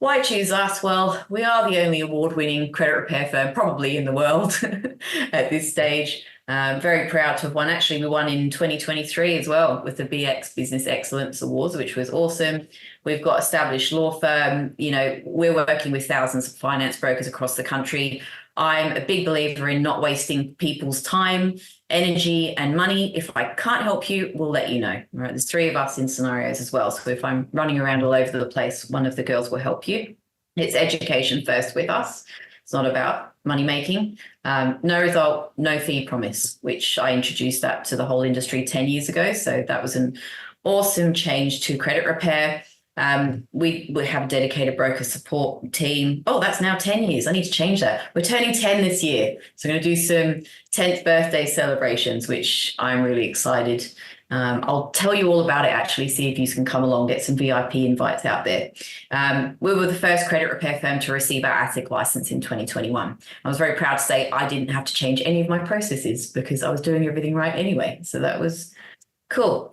Why choose us? Well, we are the only award-winning credit repair firm probably in the world at this stage. Very proud to have won. Actually, we won in 2023 as well with the BX Business Excellence Awards, which was awesome. We've got established law firm. We're working with thousands of finance brokers across the country. I'm a big believer in not wasting people's time, energy, and money. If I can't help you, we'll let you know. Right? There's 3 of us in scenarios as well. So if I'm running around all over the place, one of the girls will help you. It's education first with us. It's not about money making. No result, no fee promise, which I introduced that to the whole industry 10 years ago. So that was an awesome change to credit repair. We have a dedicated broker support team. Oh, that's now 10 years. I need to change that. We're turning 10 this year. So I'm going to do some 10th birthday celebrations, which I'm really excited. I'll tell you all about it, actually, see if you can come along, get some VIP invites out there. We were the first credit repair firm to receive our ASIC license in 2021. I was very proud to say I didn't have to change any of my processes because I was doing everything right anyway. So that was cool.